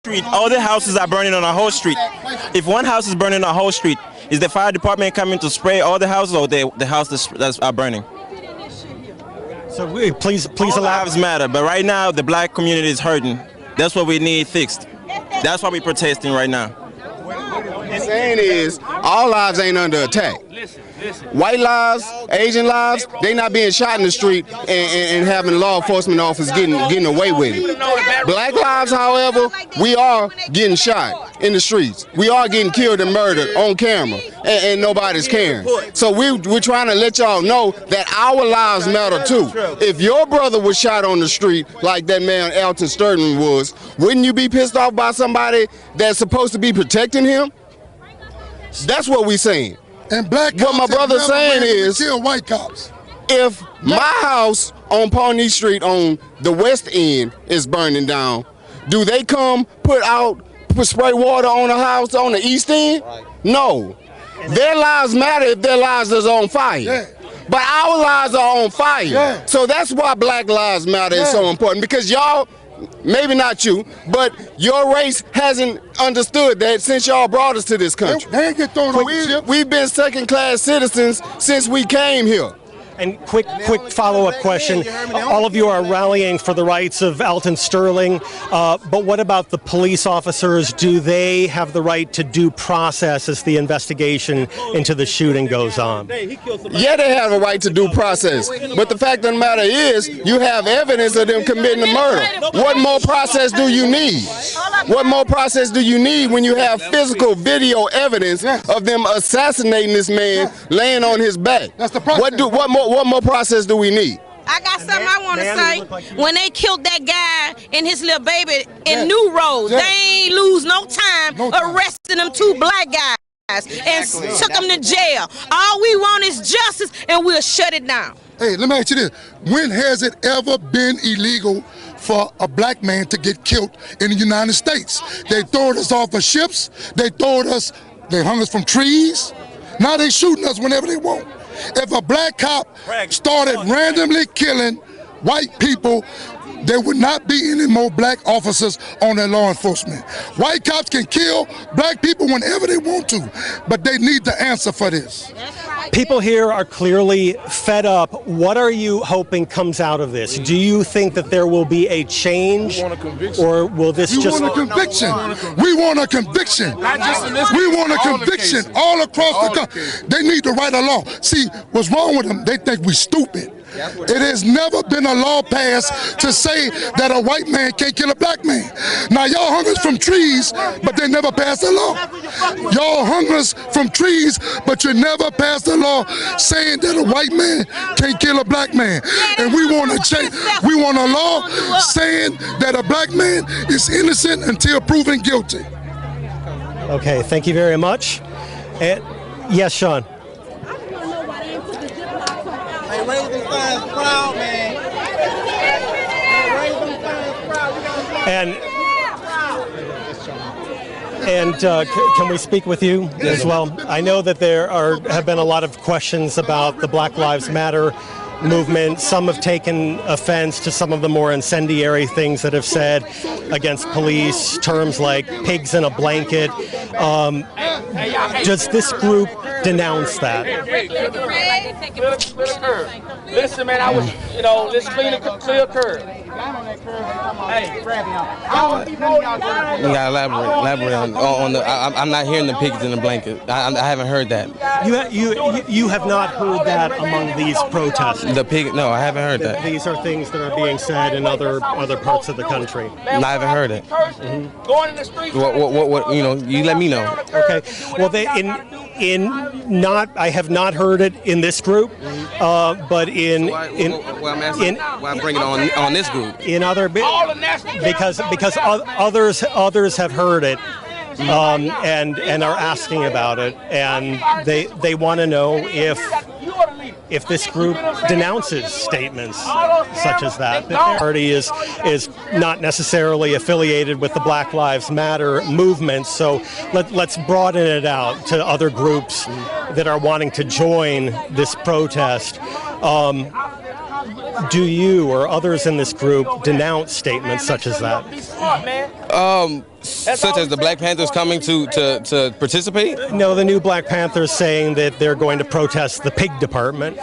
street, all the houses are burning on a whole street. If one house is burning on a whole street, is the fire department coming to spray all the houses, or the houses that are burning? So please All allow. lives matter, but right now the black community is hurting. That's what we need fixed. That's why we're protesting right now. What I'm saying is, all lives ain't under attack. White lives, Asian lives, they not being shot in the street and having law enforcement officers getting away with it. Black lives, however, we are getting shot in the streets. We are getting killed and murdered on camera, and nobody's caring. So we're trying to let y'all know that our lives matter too. If your brother was shot on the street like that man Alton Sterling was, wouldn't you be pissed off by somebody that's supposed to be protecting him? That's what we're saying. And black what my brother's saying is, kill white cops. If my house on Pawnee Street on the west end is burning down, do they come put spray water on a house on the east end? No. Their lives matter if their lives is on fire. Yeah. But our lives are on fire. Yeah. So that's why Black Lives Matter is so important, because y'all, maybe not you, but your race hasn't understood that since y'all brought us to this country. They ain't get thrown over the ship. We've been second-class citizens since we came here. And quick follow-up question. All of you are rallying for the rights of Alton Sterling, but what about the police officers? Do they have the right to due process as the investigation into the shooting goes on? Yeah, they have a right to due process, but the fact of the matter is, you have evidence of them committing the murder. What more process do you need? What more process do you need when you have physical video evidence of them assassinating this man laying on his back? That's the process. What more process do we need? I got something I want to say. When they killed that guy and his little baby in New Road, they ain't lose no time arresting them two black guys and took them to jail. All we want is justice, and we'll shut it down. Hey, let me ask you this. When has it ever been illegal for a black man to get killed in the United States? They throwed us off of ships. They hung us from trees. Now they shooting us whenever they want. If a black cop started randomly killing white people, there would not be any more black officers on their law enforcement. White cops can kill black people whenever they want to, but they need the answer for this. People here are clearly fed up. What are you hoping comes out of this? Do you think that there will be a change, or will this just... We want a conviction. We want a conviction. We want a conviction all across the country. They need to write a law. See, what's wrong with them? They think we're stupid. It has never been a law passed to say that a white man can't kill a black man. Now, y'all hung us from trees, but they never passed a law. Y'all hung us from trees, but you never passed a law saying that a white man can't kill a black man. And we want to change. We want a law saying that a black man is innocent until proven guilty. Okay, thank you very much. And, yes, Sean. And can we speak with you as well? I know that there have been a lot of questions about the Black Lives Matter movement. Some have taken offense to some of the more incendiary things that have said against police, terms like pigs in a blanket. Does this group denounce that? Listen, man, I was, let's clear curb. Hey, you gotta elaborate on the. I'm not hearing the pigs in the blanket. I haven't heard that. You have not heard that among these protests. The pig? No, I haven't heard that. These are things that are being said in other parts of the country. No, I haven't heard it. Going in the streets. What? You let me know. Okay. Well, I have not heard it in this group, but why I'm bringing it on this group. In other because others have heard it. And are asking about it, and they want to know if this group denounces statements such as that. The party is not necessarily affiliated with the Black Lives Matter movement, so let's broaden it out to other groups that are wanting to join this protest. Do you or others in this group denounce statements such as that? Such as the Black Panthers coming to participate? No, the new Black Panthers saying that they're going to protest the pig department.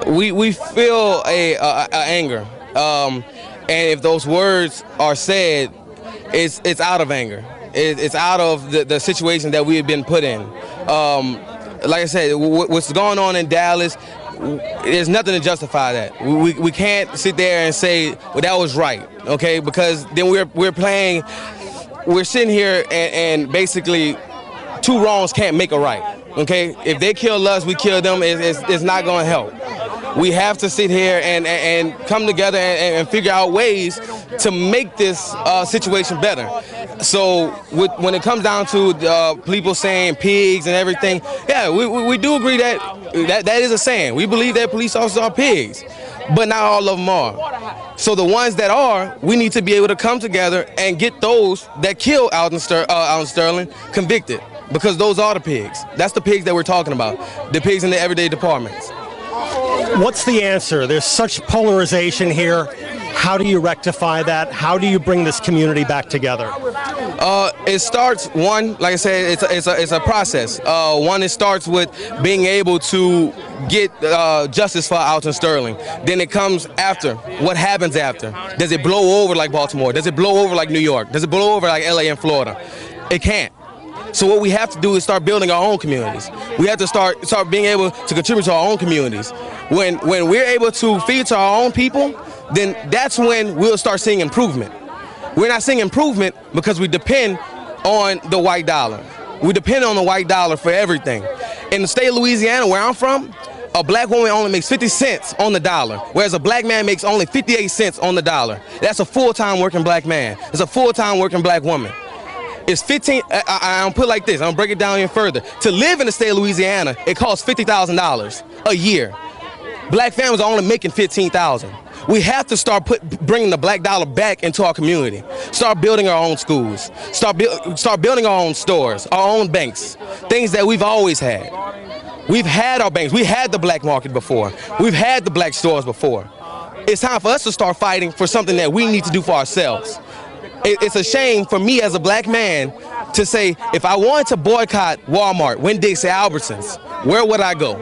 We feel a anger, and if those words are said, it's out of anger. It's out of the situation that we have been put in. Like I said, what's going on in Dallas, there's nothing to justify that. We can't sit there and say, well, that was right, okay? Because then we're sitting here and basically two wrongs can't make a right, okay? If they kill us, we kill them, it's not gonna help. We have to sit here and come together and figure out ways to make this situation better. So when it comes down to people saying pigs and everything, yeah, we do agree that is a saying. We believe that police officers are pigs, but not all of them are. So the ones that are, we need to be able to come together and get those that killed Alton Sterling convicted, because those are the pigs. That's the pigs that we're talking about, the pigs in the everyday departments. What's the answer? There's such polarization here. How do you rectify that? How do you bring this community back together? It starts, one, like I said, it's a process. One, it starts with being able to get justice for Alton Sterling. Then it comes after. What happens after? Does it blow over like Baltimore? Does it blow over like New York? Does it blow over like LA and Florida? It can't. So what we have to do is start building our own communities. We have to start being able to contribute to our own communities. When we're able to feed to our own people, then that's when we'll start seeing improvement. We're not seeing improvement because we depend on the white dollar. We depend on the white dollar for everything. In the state of Louisiana, where I'm from, a black woman only makes 50 cents on the dollar, whereas a black man makes only 58 cents on the dollar. That's a full-time working black man. It's a full-time working black woman. It's 15, I'll put it like this, I'll break it down even further. To live in the state of Louisiana, it costs $50,000 a year. Black families are only making $15,000. We have to start bringing the black dollar back into our community. Start building our own schools. Start building our own stores, our own banks, things that we've always had. We've had our banks. We had the black market before. We've had the black stores before. It's time for us to start fighting for something that we need to do for ourselves. It's a shame for me as a black man to say, if I wanted to boycott Walmart, Winn-Dixie, Albertsons, where would I go?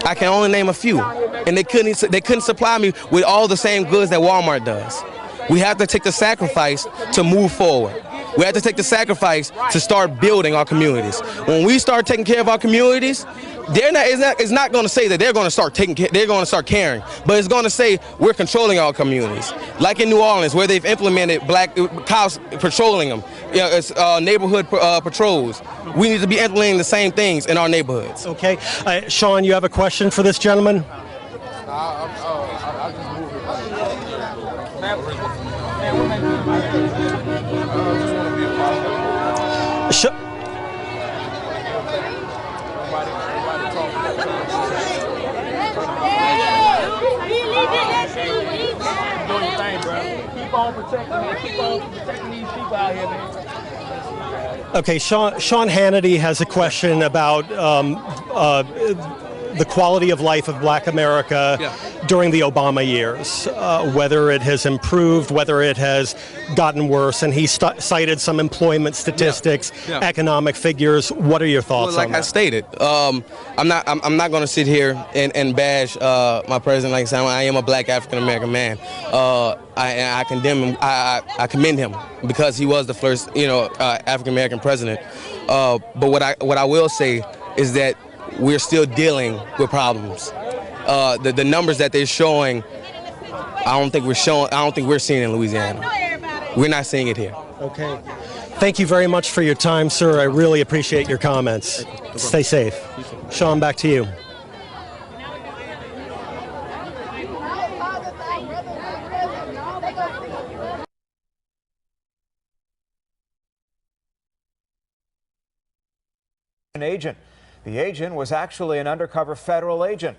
I can only name a few, and they couldn't supply me with all the same goods that Walmart does. We have to take the sacrifice to move forward. We have to take the sacrifice to start building our communities. When we start taking care of our communities, it's not going to say that they're going to start caring, but it's going to say we're controlling our communities. Like in New Orleans, where they've implemented black cops patrolling them, it's neighborhood patrols. We need to be implementing the same things in our neighborhoods. Okay, Sean, you have a question for this gentleman? Keep on protecting these people out here, man. Okay, Sean Hannity has a question about the quality of life of Black America during the Obama years, whether it has improved, whether it has gotten worse, and he cited some employment statistics, economic figures. What are your thoughts on that? Like I stated, I'm not going to sit here and bash my president. Like I said, I am a black African American man. I condemn him. I commend him because he was the first, African American president. But what I will say is that we're still dealing with problems. The numbers that they're showing, I don't think we're seeing in Louisiana. We're not seeing it here. Okay. Thank you very much for your time, sir. I really appreciate your comments. Stay safe. Sean, back to you. An agent. The agent was actually an undercover federal agent.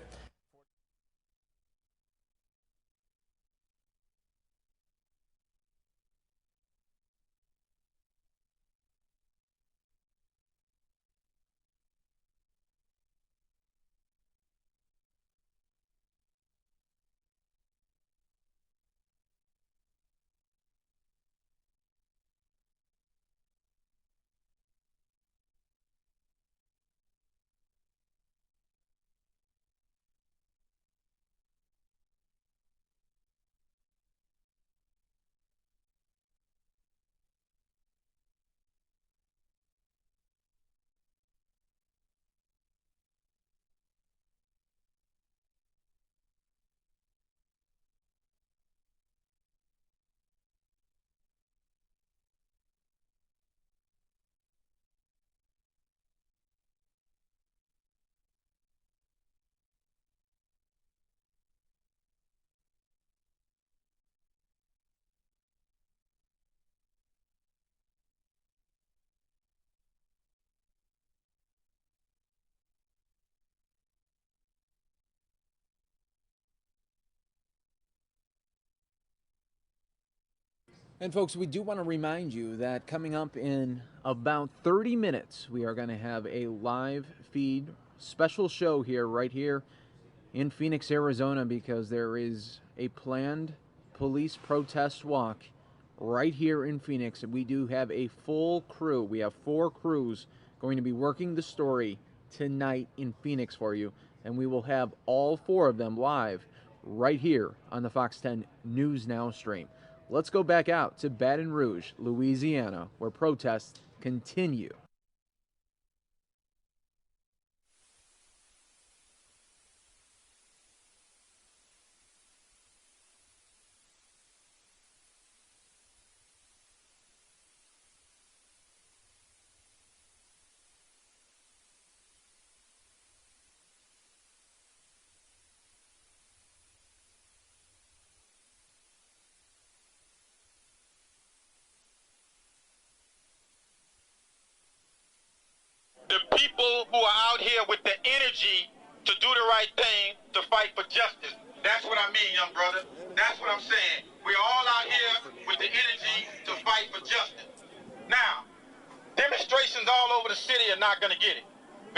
And folks, we do want to remind you that coming up in about 30 minutes, we are going to have a live feed special show here, right here in Phoenix, Arizona, because there is a planned police protest walk right here in Phoenix. And we do have a full crew. We have 4 crews going to be working the story tonight in Phoenix for you. And we will have all 4 of them live right here on the Fox 10 News Now stream. Let's go back out to Baton Rouge, Louisiana, where protests continue. The people who are out here with the energy to do the right thing, to fight for justice. That's what I mean, young brother. That's what I'm saying. We're all out here with the energy to fight for justice. Now, demonstrations all over the city are not going to get it.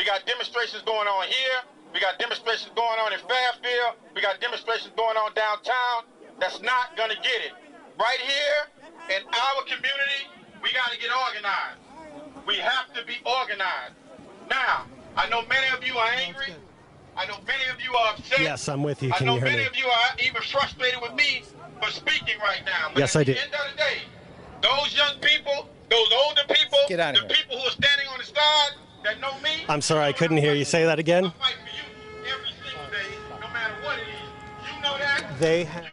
We got demonstrations going on here. We got demonstrations going on in Fairfield. We got demonstrations going on downtown. That's not going to get it. Right here in our community, we got to get organized. We have to be organized. Now, I know many of you are angry. I know many of you are upset. Yes, I'm with you. Can I know you hear many me? of you are even frustrated with me for speaking right now. But Yes, I did. At the end of the day, those young people, those older people, the people who are standing on the side that know me. I'm sorry, I couldn't hear you. Say that again. I fight for you every single day, no matter what it is. You know that? They have. You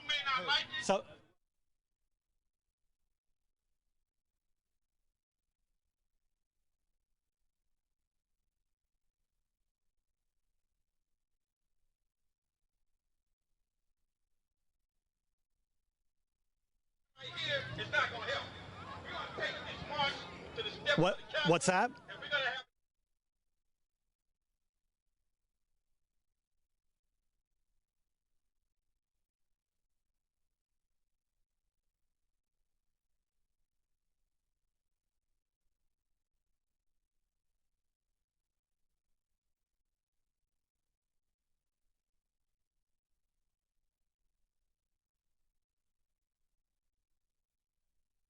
may not like it. So. Right here, it's not going to help. We're going to take this march to the steps What? of the Capitol. What's that?